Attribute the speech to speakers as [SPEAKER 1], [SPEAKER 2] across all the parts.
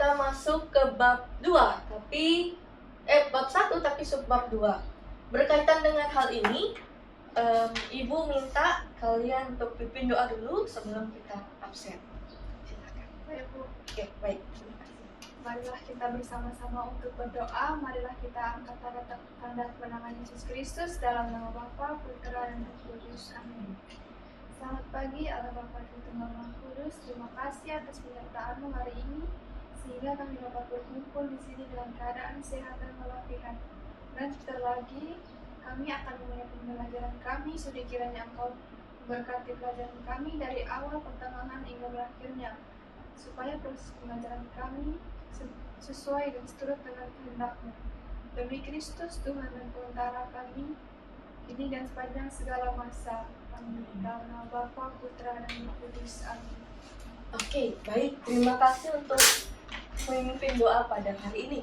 [SPEAKER 1] kita masuk ke bab 2, bab 1 tapi subbab 2. Berkaitan dengan hal ini, Ibu minta kalian untuk pimpin doa dulu sebelum kita absen. Silakan.
[SPEAKER 2] Baik, Bu.
[SPEAKER 1] Oke, baik. Terima kasih.
[SPEAKER 2] Marilah kita bersama-sama untuk berdoa. Marilah kita angkat tanda kemenangan Yesus Kristus dalam nama Bapa, Putra, dan Roh Kudus. Amin. Selamat pagi, Allah Bapa, Tunggal Maha Kudus. Terima kasih atas penyertaan-Mu hari ini, sehingga kami dapat berkumpul di sini dalam keadaan sehat dan walafiat. Dan terlagi, kami akan memulai pembelajaran kami. Sudi kiranya Engkau memberkati pelajaran kami dari awal pertengahan hingga berakhirnya, supaya proses pembelajaran kami sesuai dan seturut dengan kehendak-Mu. Demi Kristus Tuhan dan Perantara kami, kini dan sepanjang segala masa. Amin. Dalam nama Bapa, Putra, dan Roh Kudus. Amin.
[SPEAKER 1] Oke, baik. Terima kasih untuk memimpin doa pada hari ini.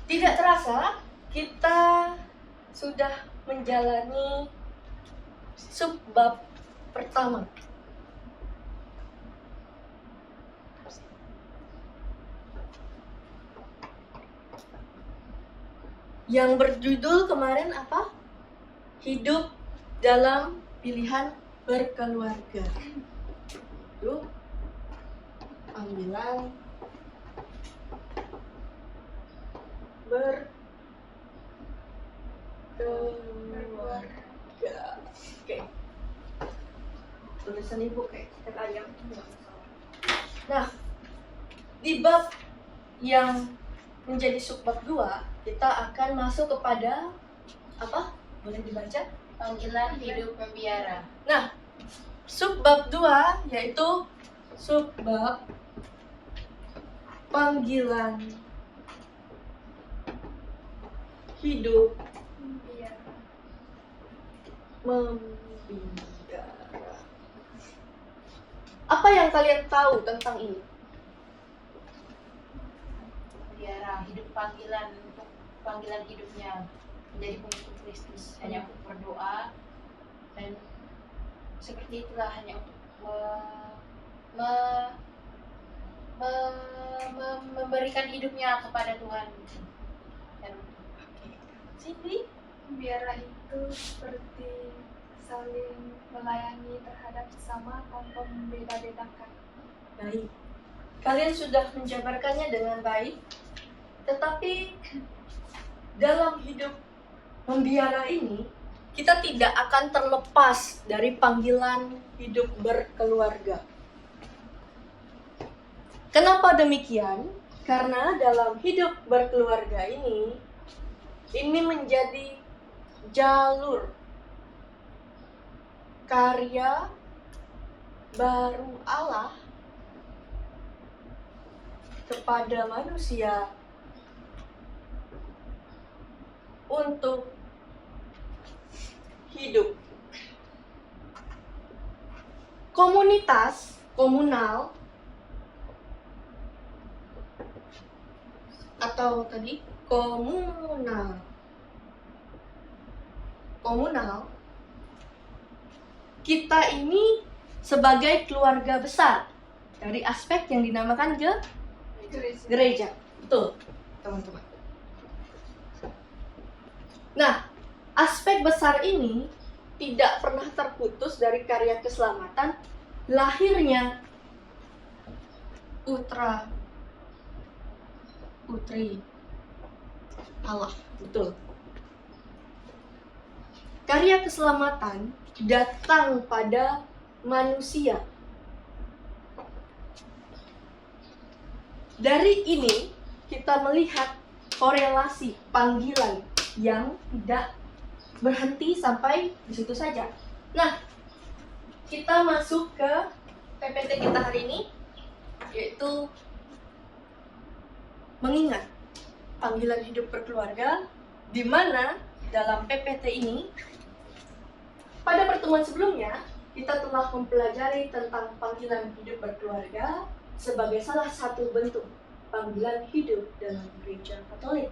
[SPEAKER 1] Tidak terasa, kita sudah menjalani subbab pertama. Yang berjudul kemarin apa? Hidup dalam pilihan berkeluarga. Itu panggilan berkeluarga. Oke. Tulisan Ibu kayak ikan ayam. Nah, di bab yang menjadi subbab 2, kita akan masuk kepada apa? Boleh dibaca?
[SPEAKER 3] Panggilan hidup membiara.
[SPEAKER 1] Nah, subbab 2 yaitu subbab panggilan hidup
[SPEAKER 2] Biar
[SPEAKER 1] membiara. Apa yang kalian tahu tentang ini?
[SPEAKER 3] Membiara hidup panggilan hidupnya menjadi pengikut Kristus, hanya untuk berdoa, dan seperti itulah, hanya untuk memberikan hidupnya kepada Tuhan. Dan
[SPEAKER 1] Sini
[SPEAKER 2] biara itu seperti saling melayani terhadap sesama tanpa membeda-bedakan.
[SPEAKER 1] baik. Kalian sudah menjabarkannya dengan baik. Tetapi dalam hidup membiara ini, kita tidak akan terlepas dari panggilan hidup berkeluarga. Kenapa demikian? Karena dalam hidup berkeluarga ini menjadi jalur karya baru Allah kepada manusia untuk hidup. Komunal, atau tadi komunal, kita ini sebagai keluarga besar dari aspek yang dinamakan gereja. Betul, teman-teman. Nah, aspek besar ini tidak pernah terputus dari karya keselamatan lahirnya putra putri Allah. Betul. Karya keselamatan datang pada manusia. Dari ini kita melihat korelasi panggilan yang tidak berhenti sampai di situ saja. Nah, kita masuk ke PPT kita hari ini, yaitu mengingat panggilan hidup berkeluarga, di mana dalam PPT ini, pada pertemuan sebelumnya, kita telah mempelajari tentang panggilan hidup berkeluarga sebagai salah satu bentuk panggilan hidup dalam gereja Katolik.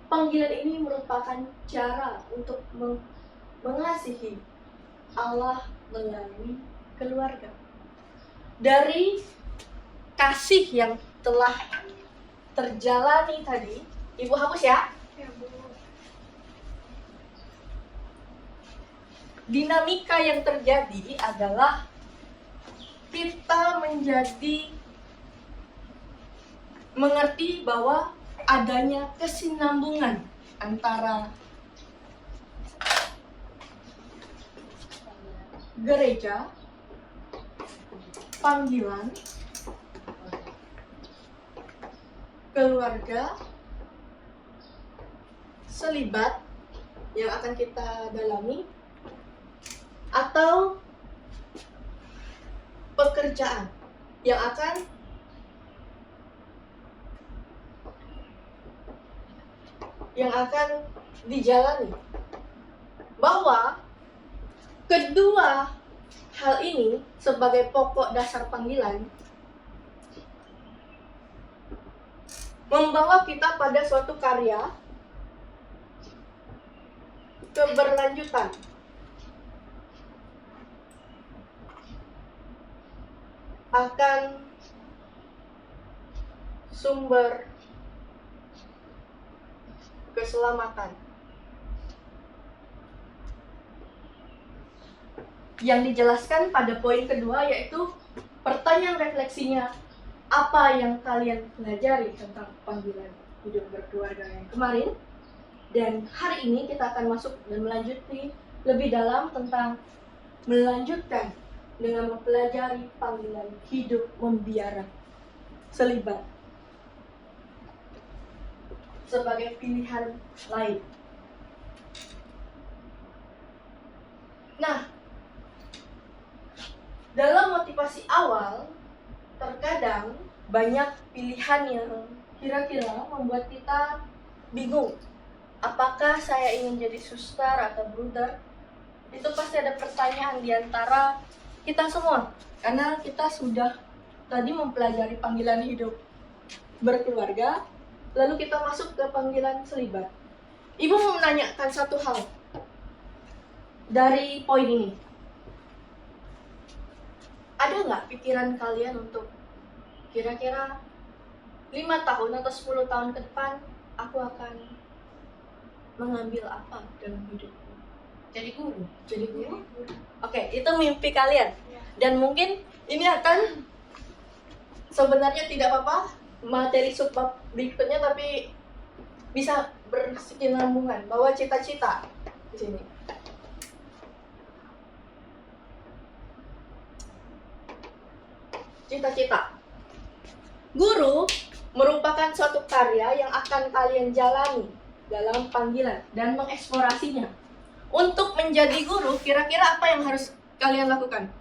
[SPEAKER 1] Panggilan ini merupakan cara untuk mengasihi Allah melalui keluarga. Dari kasih yang telah terjalani tadi, Ibu hapus ya.
[SPEAKER 2] Ya, Bu.
[SPEAKER 1] Dinamika yang terjadi adalah kita menjadi mengerti bahwa adanya kesinambungan antara gereja, panggilan, keluarga, selibat yang akan kita dalami, atau pekerjaan yang akan dijalani. Bahwa kedua hal ini sebagai pokok dasar panggilan membawa kita pada suatu karya keberlanjutan. Akan sumber keselamatan. Yang dijelaskan pada poin kedua yaitu pertanyaan refleksinya, apa yang kalian pelajari tentang panggilan hidup berkeluarga yang kemarin? Dan hari ini kita akan masuk dan melanjuti lebih dalam tentang melanjutkan dengan mempelajari panggilan hidup membiara selibat sebagai pilihan lain. Nah, dalam motivasi awal, terkadang banyak pilihan yang kira-kira membuat kita bingung. Apakah saya ingin jadi suster atau bruder? Itu pasti ada pertanyaan di antara kita semua. Karena kita sudah tadi mempelajari panggilan hidup berkeluarga, lalu kita masuk ke panggilan selibat. Ibu mau menanyakan satu hal dari poin ini. Ada nggak pikiran kalian untuk kira-kira 5 tahun atau 10 tahun ke depan aku akan mengambil apa dalam hidupku?
[SPEAKER 3] Jadi guru.
[SPEAKER 1] Jadi guru? Oke, itu mimpi kalian.
[SPEAKER 2] Ya.
[SPEAKER 1] Dan mungkin ini akan sebenarnya tidak apa-apa materi subbab berikutnya, tapi bisa berkesinambungan bahwa cita-cita di sini. Cita-cita. Guru merupakan suatu karya yang akan kalian jalani dalam panggilan dan mengeksplorasinya. Untuk menjadi guru, kira-kira apa yang harus kalian lakukan?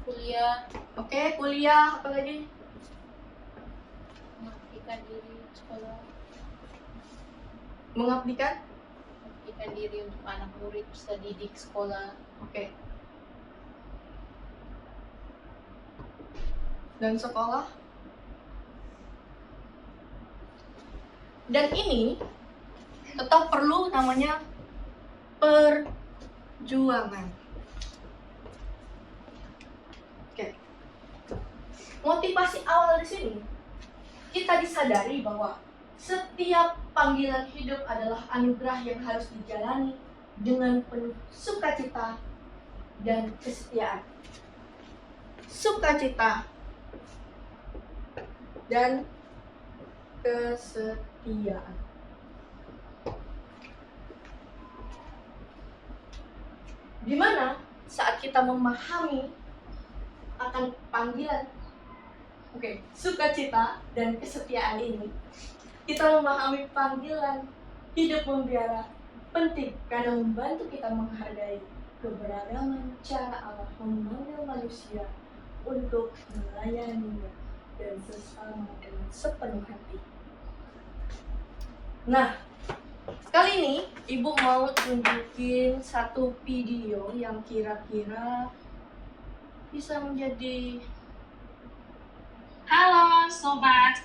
[SPEAKER 3] Kuliah,
[SPEAKER 1] Oke, kuliah, apa lagi?
[SPEAKER 3] mengabdikan diri sekolah,
[SPEAKER 1] Mengabdikan?
[SPEAKER 3] mengabdikan diri untuk anak murid, peserta didik sekolah.
[SPEAKER 1] Oke. Dan sekolah? Dan ini tetap perlu namanya perjuangan. Oke. Motivasi awal di sini kita disadari bahwa setiap panggilan hidup adalah anugerah yang harus dijalani dengan penuh sukacita dan kesetiaan. Sukacita dan kesetiaan. Di mana saat kita memahami akan panggilan, sukacita dan kesetiaan ini, kita memahami panggilan hidup membiara penting karena membantu kita menghargai keberagaman cara Allah memanggil manusia untuk melayaninya dan sesama dengan sepenuh hati. Nah, kali ini Ibu mau tunjukin satu video yang kira-kira bisa menjadi
[SPEAKER 4] Halo sobat,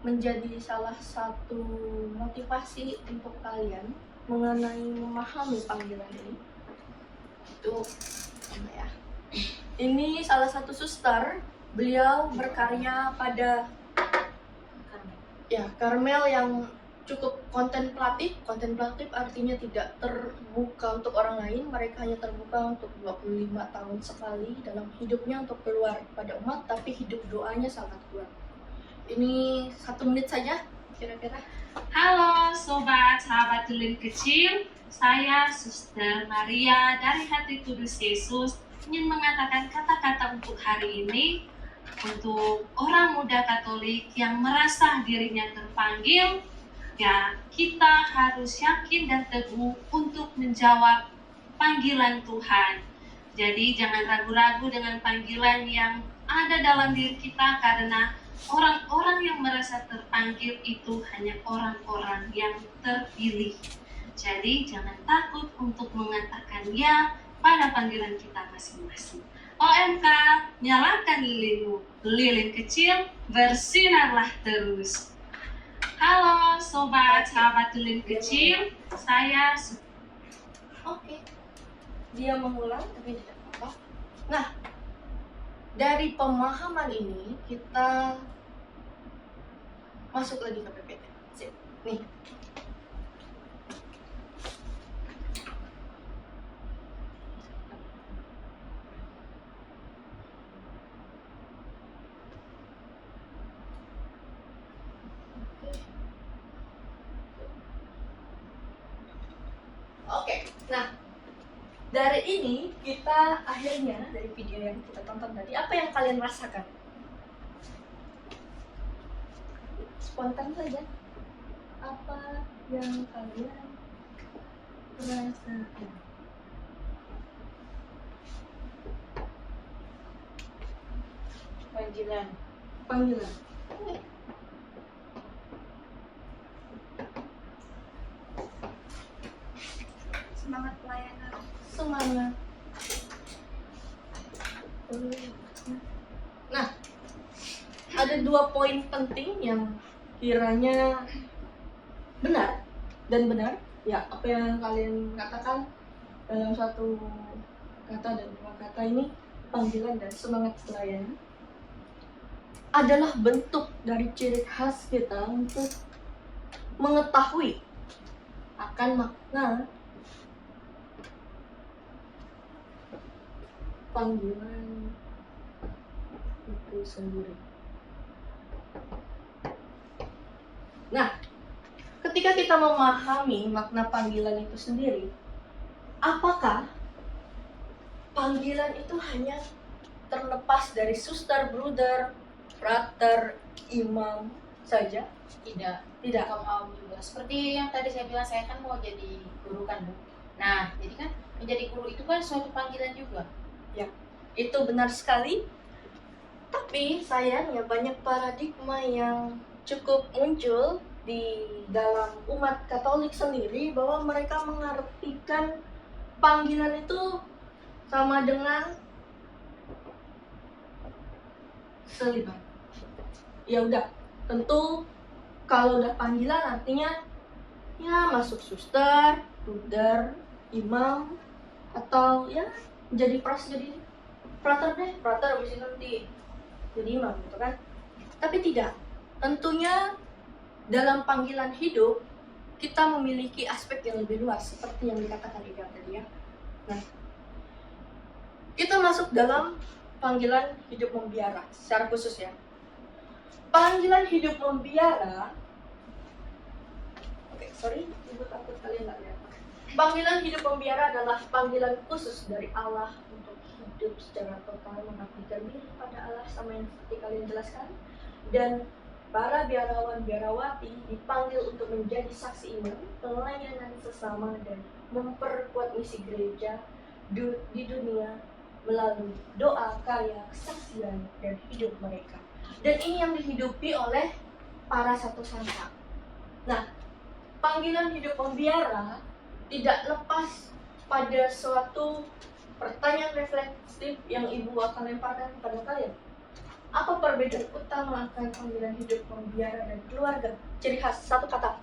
[SPEAKER 1] menjadi salah satu motivasi untuk kalian mengenai memahami panggilan ini. Itu apa ya? Ini salah satu suster Beliau berkarya pada Karmel yang cukup kontemplatif. Kontemplatif artinya tidak terbuka untuk orang lain. Mereka hanya terbuka untuk 25 tahun sekali dalam hidupnya untuk keluar pada umat, tapi hidup doanya sangat kuat. Ini 1 menit saja kira-kira.
[SPEAKER 4] Halo Sobat Sahabat Tulin Kecil, saya Suster Maria dari Hati Kudus Yesus ingin mengatakan kata-kata untuk hari ini untuk orang muda Katolik yang merasa dirinya terpanggil. Ya, kita harus yakin dan teguh untuk menjawab panggilan Tuhan. Jadi jangan ragu-ragu dengan panggilan yang ada dalam diri kita, karena orang-orang yang merasa terpanggil itu hanya orang-orang yang terpilih. Jadi jangan takut untuk mengatakan ya pada panggilan kita masing-masing. OMK, nyalakan lilinmu, lilin kecil, bersinarlah terus. Halo Sobat Sahabat Tulin Kecil, saya
[SPEAKER 1] Oke. Dia mengulang tapi tidak apa-apa. Nah, dari pemahaman ini kita masuk lagi ke PPT. Sip. Nih. Oke. Nah, dari ini kita akhirnya dari video yang kita tonton tadi, apa yang kalian rasakan? Spontan saja. Apa yang kalian rasakan?
[SPEAKER 3] Panggilan.
[SPEAKER 1] Panggilan.
[SPEAKER 2] Semangat pelayanan.
[SPEAKER 1] Semangat. Nah, ada 2 poin penting yang kiranya benar dan benar. Ya, apa yang kalian katakan dalam 1 kata dan 2 kata ini, panggilan dan semangat pelayanan, adalah bentuk dari ciri khas kita untuk mengetahui akan makna panggilan itu sendiri. Nah, ketika kita memahami makna panggilan itu sendiri, apakah panggilan itu hanya terlepas dari suster, bruder, frater, imam saja?
[SPEAKER 3] Tidak.
[SPEAKER 1] Tidak.
[SPEAKER 3] Kaum juga. Seperti yang tadi saya bilang, saya kan mau jadi guru kan, Bu. Nah, jadi kan menjadi guru itu kan suatu panggilan juga.
[SPEAKER 1] Ya, itu benar sekali. Tapi sayangnya banyak paradigma yang cukup muncul di dalam umat Katolik sendiri, bahwa mereka mengartikan panggilan itu sama dengan selibat. Ya udah, tentu kalau udah panggilan artinya ya masuk suster, bruder, imam, atau ya jadi jadi frater deh, frater habis itu nanti jadi imam gitu kan. Tapi tidak, tentunya dalam panggilan hidup kita memiliki aspek yang lebih luas seperti yang dikatakan Ida tadi ya. Nah, kita masuk dalam panggilan hidup membiara secara khusus ya. Panggilan hidup membiara, ibu takut kalian nggak lihat. Panggilan hidup membiara adalah panggilan khusus dari Allah untuk hidup secara total, mengabdikan diri pada Allah sama yang seperti kalian jelaskan. Dan para biarawan-biarawati dipanggil untuk menjadi saksi iman, pelayanan sesama, dan memperkuat misi gereja di dunia melalui doa, karya, kesaksian, dan hidup mereka. Dan ini yang dihidupi oleh para satu santa. Nah, panggilan hidup membiara tidak lepas pada suatu pertanyaan refleksif yang ibu akan lemparkan kepada kalian. Apa perbedaan utama antara panggilan hidup membiara dan keluarga? Ciri khas, 1 kata.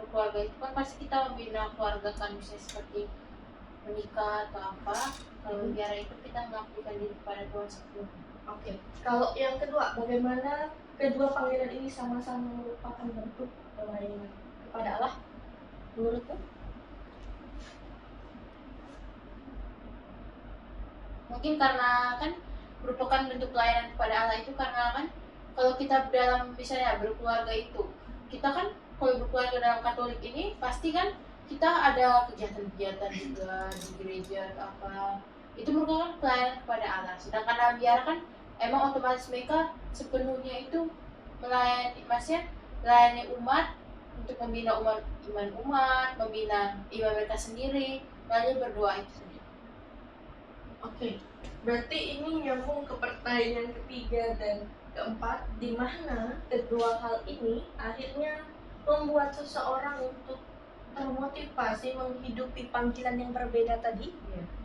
[SPEAKER 3] Keluarga itu kan pasti kita membina keluarga kan, misalnya seperti menikah atau apa. Kalau membiara itu kita mengabdikan diri kepada Tuhan sepenuhnya.
[SPEAKER 1] Oke. Kalau yang kedua, bagaimana kedua panggilan ini sama-sama merupakan bentuk pelayanan kepada Allah menurutmu?
[SPEAKER 3] Mungkin karena kan merupakan bentuk pelayanan kepada Allah itu karena kan kalau kita dalam misalnya berkeluarga itu, kita kan kalau berkeluarga dalam Katolik ini pasti kan kita ada kegiatan-kegiatan juga di gereja atau apa, itu merupakan pelayanan kepada Allah. Sedangkan dalam biara kan emang otomatis mereka sepenuhnya itu melayani, maksudnya melayani umat untuk membina iman umat, membina iman mereka sendiri, lalu berdoa itu sendiri.
[SPEAKER 1] Oke. Berarti ini nyambung ke pertanyaan ketiga dan keempat, di mana kedua hal ini akhirnya membuat seseorang untuk termotivasi menghidupi panggilan yang berbeda tadi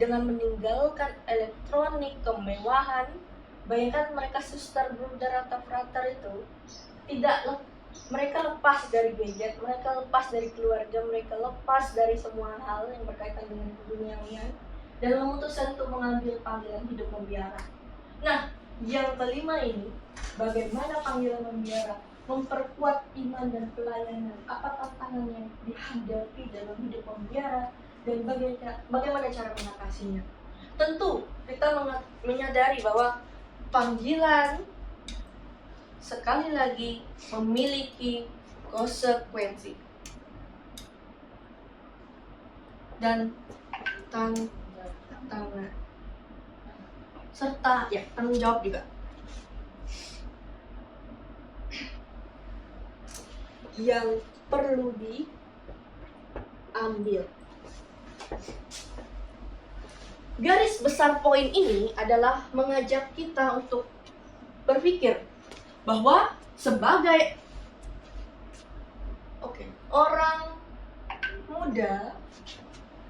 [SPEAKER 1] dengan meninggalkan elektronik, kemewahan. Bayangkan mereka suster, bruder, atau frater itu mereka lepas dari gadget, mereka lepas dari keluarga, mereka lepas dari semua hal yang berkaitan dengan keduniawian dan memutuskan untuk mengambil panggilan hidup membiara. Nah, yang kelima ini, bagaimana panggilan membiara memperkuat iman dan pelayanan? Apa tantangan yang dihadapi dalam hidup membiara dan bagaimana cara mengatasinya? Tentu kita menyadari bahwa panggilan sekali lagi memiliki konsekuensi dan tantangan serta tanggung jawab juga. Yang perlu diambil. Garis besar poin ini adalah mengajak kita untuk berpikir bahwa sebagai orang muda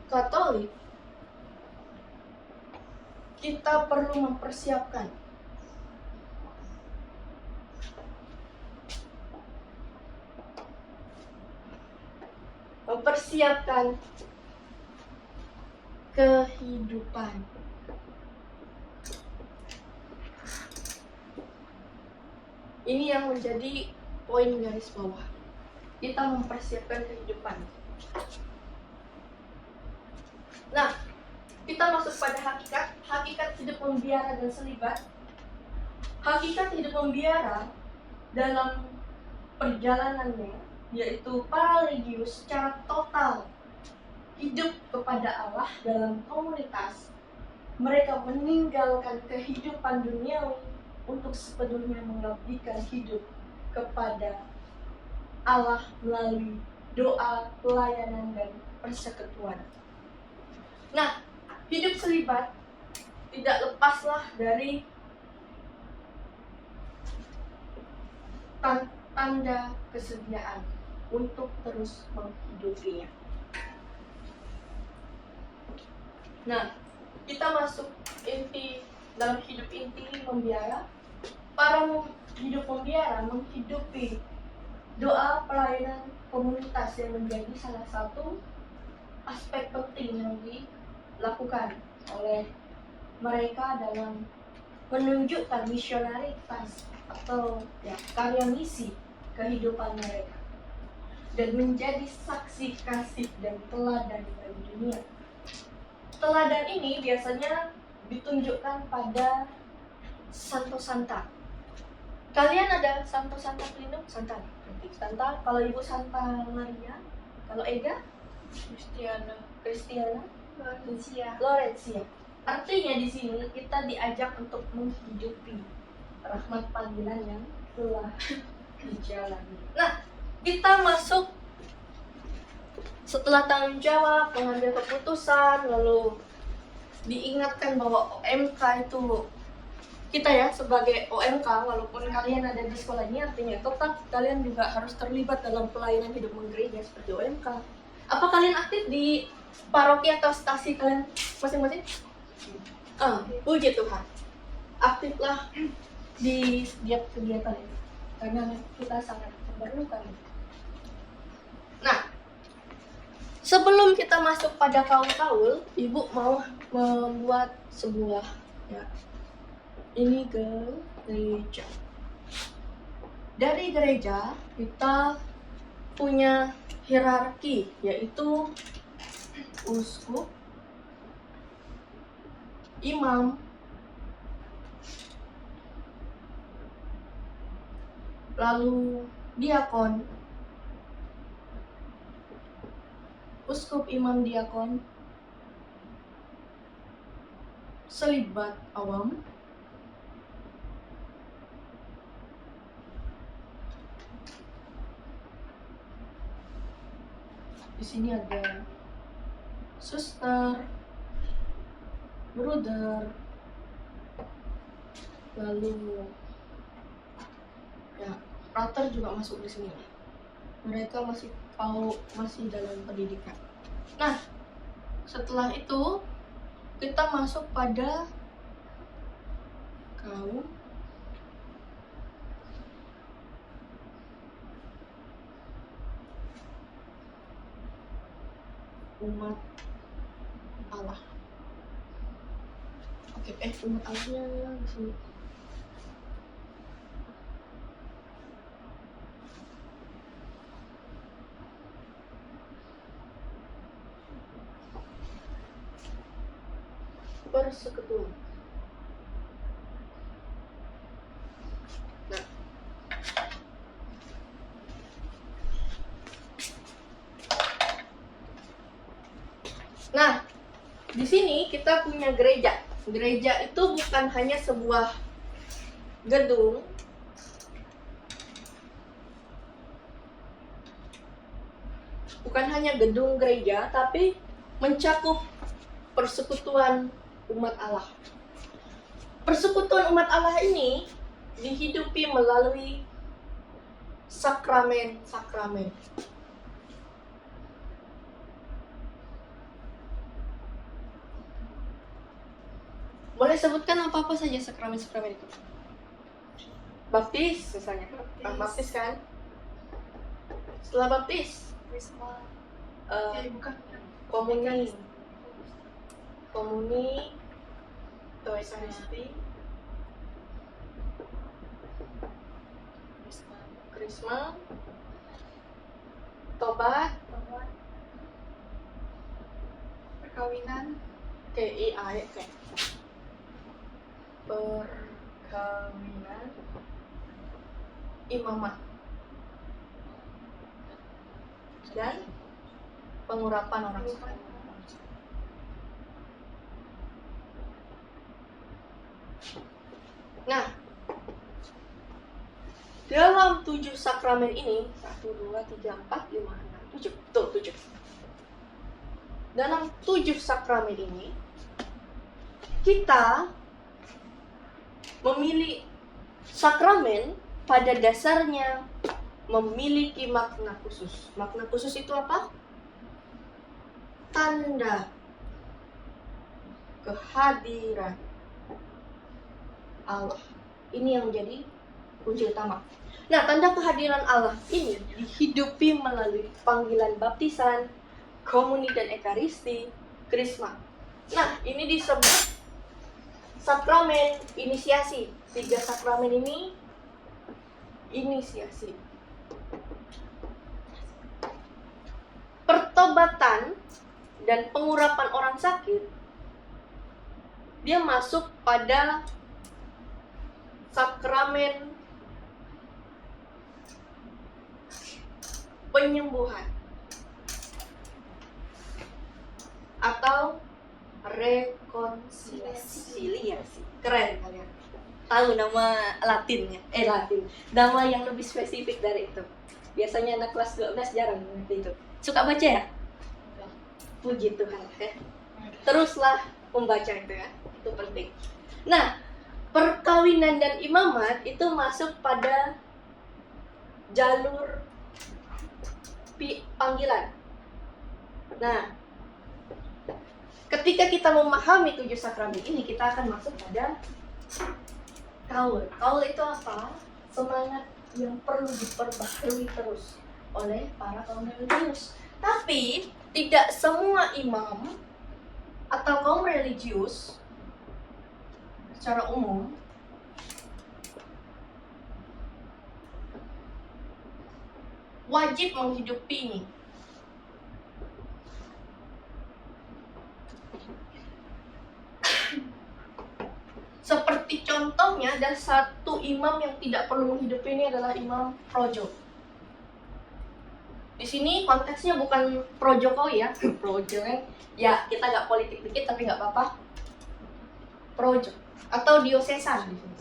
[SPEAKER 1] Katolik, kita perlu mempersiapkan kehidupan. Ini yang menjadi poin garis bawah. Kita mempersiapkan kehidupan. Nah, kita masuk pada hakikat hidup membiara dan selibat. Hakikat hidup membiara dalam perjalanannya, yaitu para religius secara total hidup kepada Allah dalam komunitas. Mereka meninggalkan kehidupan duniawi untuk sepenuhnya mengabdikan hidup kepada Allah melalui doa, pelayanan, dan persekutuan. Nah, hidup selibat tidak lepaslah dari tanda kesediaan untuk terus menghidupinya. Nah, kita masuk inti dalam hidup inti membiara. Para hidup membiara menghidupi doa, pelayanan, komunitas yang menjadi salah satu aspek penting yang dilakukan oleh mereka dalam menunjukkan misionaritas atau karya misi kehidupan mereka dan menjadi saksi kasih dan teladan bagi dunia. Teladan ini biasanya ditunjukkan pada Santo Santa. Kalian ada Santo Santa pelindung? Santa. Kalau Ibu Santa Maria, kalau Ega Kristiana, Lorencia. Artinya di sini kita diajak untuk menghidupi rahmat panggilan yang telah dijalani. Nah, kita masuk setelah tanggung jawab, mengambil keputusan, lalu diingatkan bahwa OMK itu kita sebagai OMK, walaupun kalian ada di sekolah ini, artinya tetap kalian juga harus terlibat dalam pelayanan hidup menggereja seperti OMK. Apa kalian aktif di paroki atau stasi kalian masing-masing? Puji Tuhan, aktiflah di setiap kegiatan itu karena kita sangat memerlukan. Nah, Sebelum kita masuk pada kaul-kaul, Ibu mau membuat sebuah ya. Ini gereja. Dari gereja kita punya hierarki, yaitu uskup, imam, lalu diakon, uskup, imam, diakon, selibat awam, di sini ada suster, bruder, lalu ya frater juga masuk di sini. Mereka masih dalam pendidikan. Nah, setelah itu kita masuk pada kaum umat Allah. Oke, umat Allahnya di sini. Persekutuan. Nah, di sini kita punya gereja. Gereja itu bukan hanya sebuah gedung, bukan hanya gedung gereja, tapi mencakup persekutuan umat Allah. Persekutuan umat Allah ini dihidupi melalui sakramen-sakramen. Boleh sebutkan apa-apa saja sakramen-sakramen itu? Baptis misalnya. Baptis kan? Setelah baptis,
[SPEAKER 2] Krisma. Bukan.
[SPEAKER 1] komuni, atau Ekaristi, krisma, tobat,
[SPEAKER 2] Perkawinan.
[SPEAKER 1] perkawinan, imamat, dan pengurapan orang sakit. Nah, dalam 7 sakramen ini 1, 2, 3, 4, 5, 6, 7. Tuh, 7. Dalam 7 sakramen ini kita memilih sakramen pada dasarnya memiliki makna khusus. Makna khusus itu apa? Tanda kehadiran Allah. Ini yang menjadi kunci utama. Nah, tanda kehadiran Allah ini dihidupi melalui panggilan baptisan, komuni dan ekaristi, krisma. Nah, ini disebut sakramen inisiasi. 3 sakramen ini inisiasi. Pertobatan dan pengurapan orang sakit, dia masuk pada sakramen penyembuhan atau rekonsiliasi. Keren kalian. Tahu nama Latinnya? Nama yang lebih spesifik dari itu. Biasanya anak kelas 12 jarang ngerti itu. Suka baca ya? Puji Tuhan ya. Teruslah membaca itu ya. Itu penting. Nah, perkawinan dan imamat itu masuk pada jalur panggilan. Nah, ketika kita memahami 7 sakramen ini, kita akan masuk pada kaul. Kaul itu apa? Semangat yang perlu diperbaharui terus oleh para kaum religius. Tapi tidak semua imam atau kaum religius secara umum wajib menghidupi ini. Seperti contohnya, ada satu imam yang tidak perlu menghidupi ini adalah Imam Projo. Di sini konteksnya bukan pro Jokowi ya, Projo kan. Ya kita nggak politik dikit tapi nggak apa-apa. Projo atau diosesan di sini.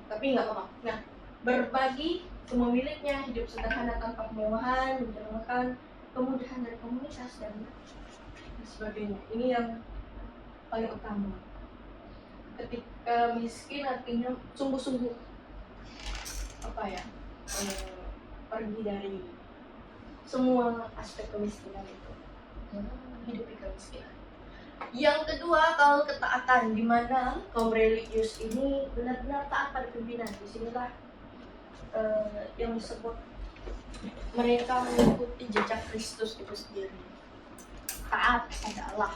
[SPEAKER 1] Tapi nggak apa-apa. Nah, berbagi semua miliknya, hidup sederhana tanpa kemewahan, menjalankan kemudahan dari komunitas dan sebagainya. Ini yang paling utama. Ketika miskin artinya sungguh-sungguh pergi dari semua aspek kemiskinan itu, hidupi kemiskinan. Yang kedua, kalau ketaatan, di mana kaum religius ini benar-benar taat pada pimpinan. Disinilah yang disebut mereka mengikuti jejak Kristus itu sendiri, taat pada Allah.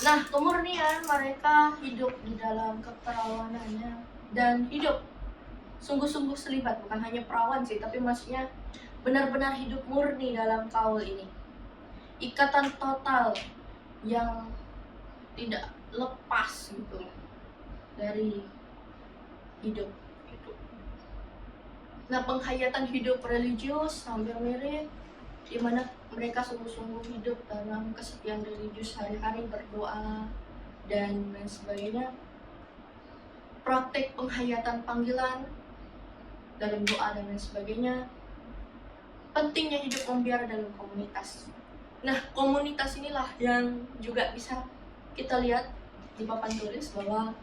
[SPEAKER 1] Nah, kemurnian mereka hidup di dalam keperawanannya dan hidup sungguh-sungguh selibat, bukan hanya perawan sih, tapi maksudnya benar-benar hidup murni dalam kaul ini. Ikatan total yang tidak lepas gitu dari hidup itu. Nah, penghayatan hidup religius hampir mirip, di mana mereka sungguh-sungguh hidup dalam kesetiaan religius hari-hari, berdoa dan lain sebagainya. Praktek penghayatan panggilan dalam doa dan lain sebagainya. Pentingnya hidup membiara dalam komunitas. Nah, komunitas inilah yang juga bisa kita lihat di papan tulis bahwa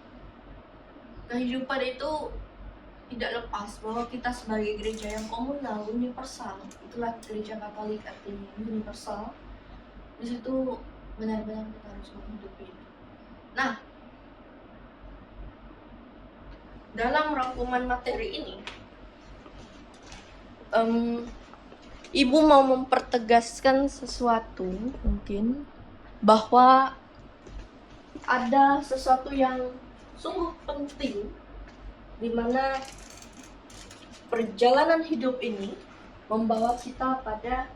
[SPEAKER 1] kehidupan itu tidak lepas, bahwa kita sebagai gereja yang komunal, universal, itulah gereja Katolik artinya, universal. Di situ benar-benar kita harus menghidupi. Nah, dalam rangkuman materi ini, Ibu mau mempertegaskan sesuatu mungkin, bahwa ada sesuatu yang sungguh penting di mana perjalanan hidup ini membawa kita pada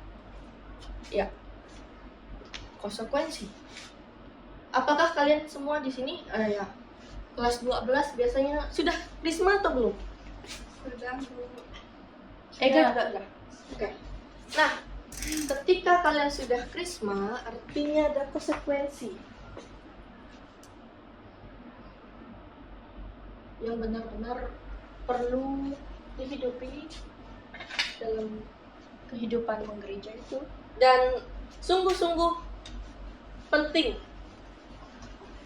[SPEAKER 1] konsekuensi. Apakah kalian semua di sini kelas 12 biasanya sudah krisma atau belum?
[SPEAKER 2] Sudah.
[SPEAKER 1] Enggak. Oke. Nah, ketika kalian sudah krisma, artinya ada konsekuensi yang benar-benar perlu dihidupi dalam kehidupan menggereja itu, dan sungguh-sungguh penting.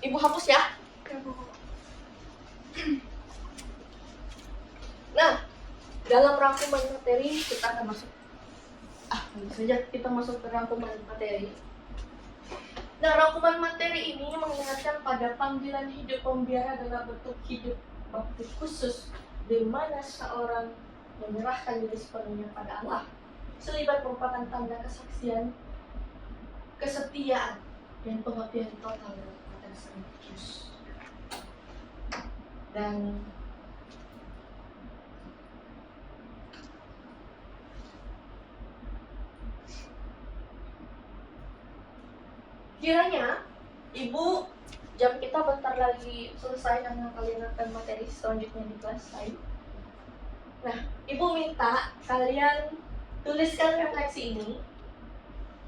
[SPEAKER 1] Ibu hapus ya. Nah, dalam rangkuman materi kita akan masuk. Kita masuk ke rangkuman materi. Nah, rangkuman materi ini mengingatkan pada panggilan hidup pembiara dalam bentuk hidup bakti khusus, di mana seorang menyerahkan diri sepenuhnya pada Allah. Selibat merupakan tanda kesaksian, kesetiaan, dan pengabdian total dalam konteks religius. Dan kiranya Ibu, jam kita bentar lagi selesai karena kalian akan materi selanjutnya di kelas lain. Nah, Ibu minta kalian tuliskan refleksi ini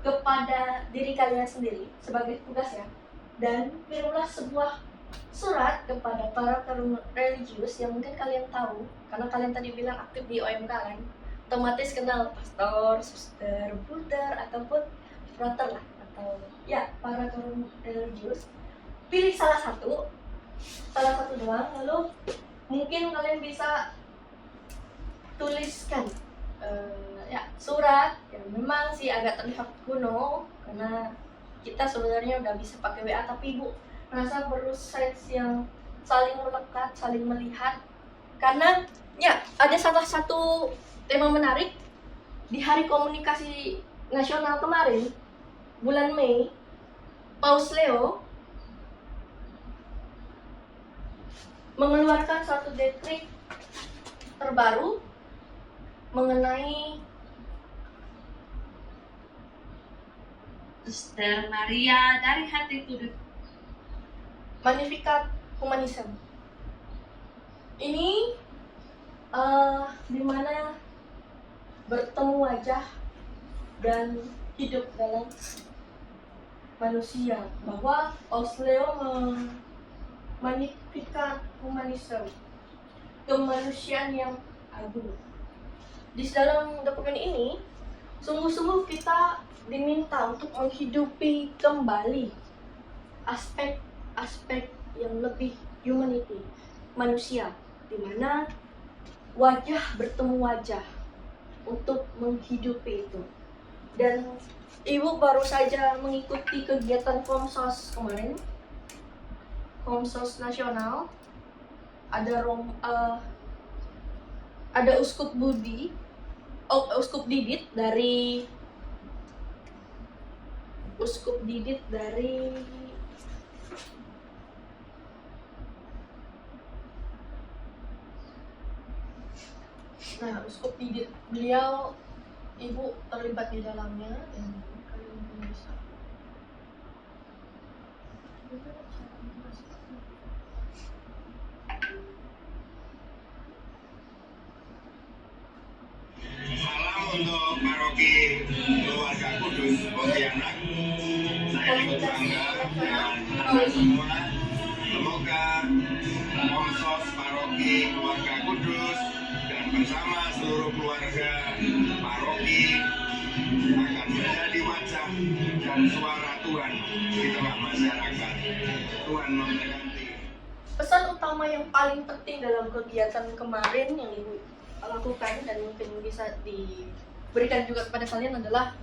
[SPEAKER 1] kepada diri kalian sendiri sebagai tugas ya. Dan kirimlah sebuah surat kepada para religius yang mungkin kalian tahu, karena kalian tadi bilang aktif di OMK kan. Otomatis kenal pastor, suster, brother, ataupun frater lah, atau ya para religius. Pilih salah satu doang, lalu mungkin kalian bisa tuliskan surat yang memang sih agak terlihat kuno karena kita sebenarnya udah bisa pakai WA, tapi Ibu merasa perlu sense yang saling melekat, saling melihat, karena Ya, ada salah satu tema menarik di Hari Komunikasi Nasional kemarin, bulan Mei, Paus Leo mengeluarkan suatu dekret terbaru mengenai
[SPEAKER 4] Suster Maria dari hati tulus.
[SPEAKER 1] Magnificat Humanism. Ini dimana bertemu wajah dan hidup dalam manusia, bahwa Paus Leo Magnificat Humanism, kemanusiaan yang agung. Di dalam dokumen ini sungguh-sungguh kita diminta untuk menghidupi kembali aspek-aspek yang lebih humanity, manusia, di mana wajah bertemu wajah untuk menghidupi itu. Dan Ibu baru saja mengikuti kegiatan Komsos kemarin, Komsos Nasional. Ada Uskup Didit dari Uskup Didit, beliau, Ibu terlibat di dalamnya, dan kalian mungkin bisa.
[SPEAKER 5] Salam untuk paroki keluarga Kudus Pontianak. Saya ikut bangga dengan Anda semua. Semoga Komsos Paroki Keluarga Kudus dan bersama seluruh keluarga paroki akan menjadi wajah dan suara Tuhan di tengah masyarakat. Tuhan memberkati.
[SPEAKER 1] Pesan utama yang paling penting dalam kegiatan kemarin yang Ibu lakukan dan mungkin bisa diberikan juga kepada kalian adalah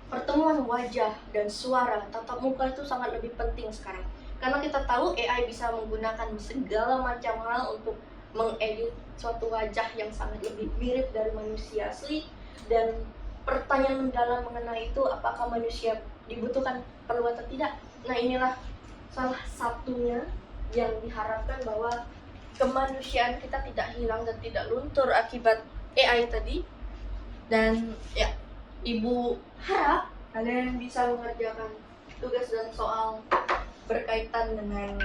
[SPEAKER 1] pertemuan wajah dan suara. Tatap muka itu sangat lebih penting sekarang, karena kita tahu AI bisa menggunakan segala macam hal untuk mengedit suatu wajah yang sangat lebih mirip dari manusia asli. Dan pertanyaan mendalam mengenai itu, apakah manusia dibutuhkan, perlu atau tidak. Nah, inilah salah satunya yang diharapkan, bahwa kemanusiaan kita tidak hilang dan tidak luntur akibat AI tadi. Dan ya, Ibu harap kalian bisa mengerjakan tugas dan soal berkaitan dengan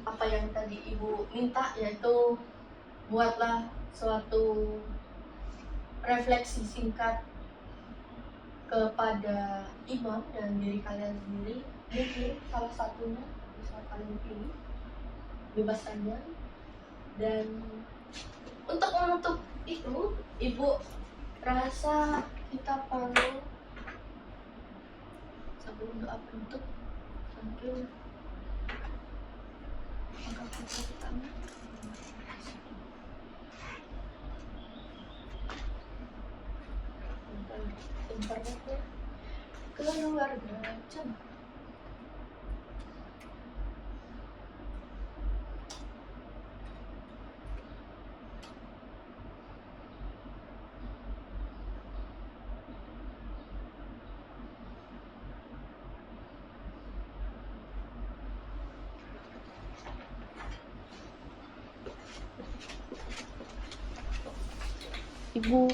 [SPEAKER 1] apa yang tadi Ibu minta, yaitu buatlah suatu refleksi singkat kepada iman dan diri kalian sendiri. Mungkin salah satunya bisa kalian pilih, bebas saja. Dan untuk menutup itu, Ibu rasa kita perlu, sebelum doa penutup, mungkin angkat kedua tangan. Internetnya keluarga jam. Ibu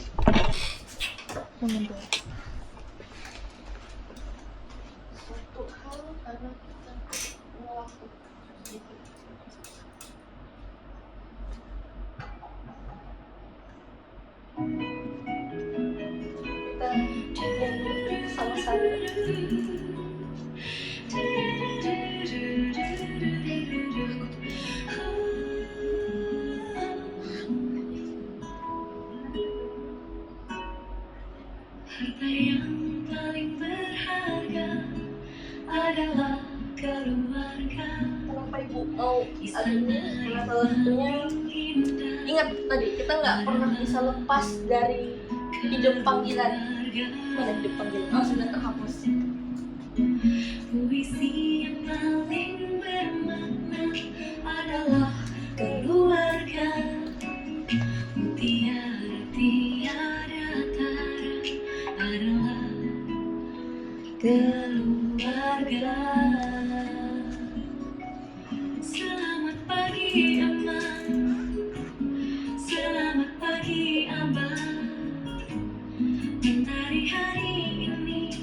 [SPEAKER 1] mengundur suatu hal karena kita melakukan itu. Kita nyanyi sama-sama.
[SPEAKER 6] Harta yang paling berharga adalah keluarga.
[SPEAKER 1] Kenapa Ibu mau ada ini? Karena salah satunya, ingat tadi, kita nggak pernah bisa lepas dari hidup panggilan. Mana hidup panggilan? Oh, sudah terhapus.
[SPEAKER 6] Puisi yang paling bermakna adalah keluarga. keluarga. Selamat pagi Ama, selamat pagi Abah. Mentari hari ini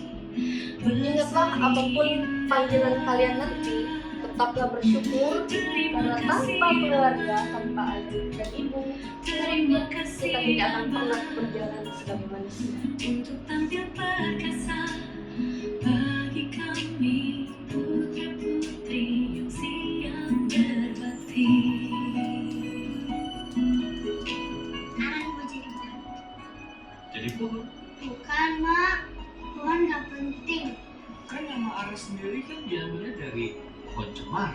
[SPEAKER 1] Ingatlah apapun panggilan kalian nanti, tetaplah bersyukur karena tanpa keluarga, tanpa ayah dan ibu,
[SPEAKER 6] terima
[SPEAKER 1] kita
[SPEAKER 6] kasih
[SPEAKER 1] tidak akan
[SPEAKER 6] Ama,
[SPEAKER 1] pernah berjalan sebagai manusia.
[SPEAKER 6] untuk tampil perkasa bagi kami putra putri yang siap berbakti.
[SPEAKER 7] Aran mau jadi pohon.
[SPEAKER 8] Jadi pohon,
[SPEAKER 7] Bukan, Mak. Pohon gak penting.
[SPEAKER 8] kan nama Ara sendiri kan diambilnya dari pohon cemara.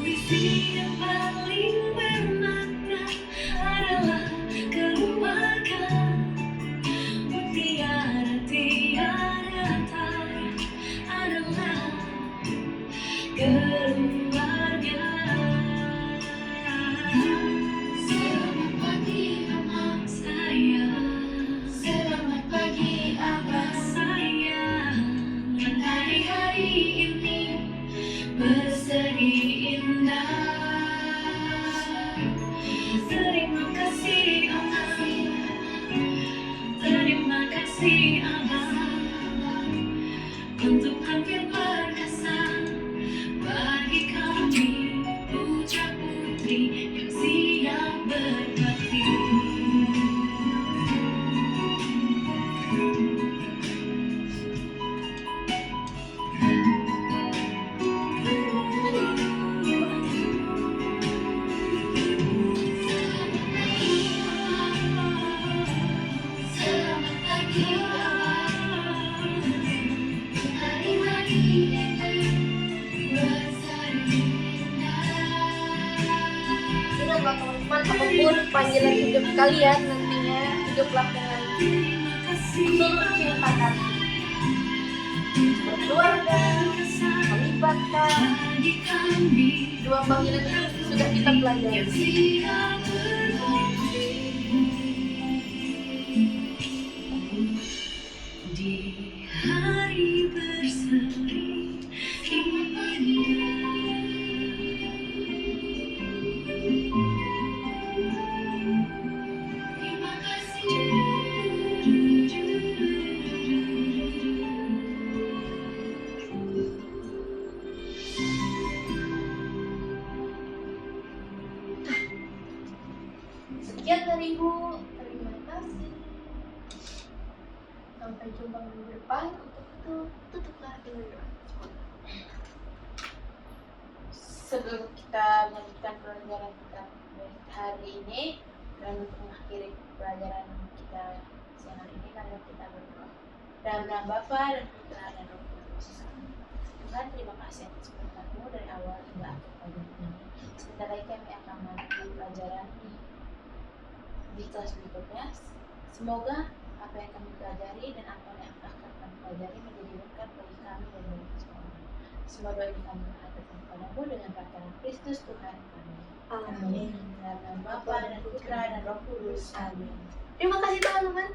[SPEAKER 6] Puisi yang paling bermakna adalah keluarga. Mutiara tiada tara adalah keluarga. Selamat pagi Mama saya, selamat pagi Abah saya. Mentari hari ini berseri indah. Terima kasih Abah, terima kasih Abah, untuk tampil perkasa bagi kami putra putri yang siap berbakti. Selamat pagi hari-hari ini berseri indah.
[SPEAKER 1] Ingatlah teman-teman, apapun panggilan hidup kalian nantinya, hiduplah dengan
[SPEAKER 6] Terima kasih
[SPEAKER 1] tulus cinta kasih, berkeluarga, melibatkan.
[SPEAKER 6] bagi kami
[SPEAKER 1] Dua panggilan ini sudah kita pelajari.
[SPEAKER 6] yang siap berbakti. Di hari berseri indah. Terima kasih.
[SPEAKER 1] Sekian dari Ibu, terima kasih. Sampai jumpa minggu depan. Untuk itu, tutuplah dengan doa.
[SPEAKER 3] Sebelum kita melanjutkan pelajaran kita hari ini dan untuk mengakhiri pelajaran kita siang hari ini, mari kita berdoa. Dalam nama Bapa dan Putra dan Roh Kudus. Tuhan, terima kasih atas berkat-Mu dari awal hingga akhir pagi ini. Sebentar lagi kami akan melanjutkan pelajaran di kelas berikutnya. Semoga apa yang kami pelajari dan apa yang akan kami pelajari menjadi berkat bagi kami dan bagi semua. Semua doa ini kami menghadapkan kepadamu dengan perkataan Kristus Tuhan kami.
[SPEAKER 1] Amin.
[SPEAKER 3] Dalam nama Bapa dan Putra dan Roh Kudus. Amin.
[SPEAKER 1] Terima kasih teman-teman.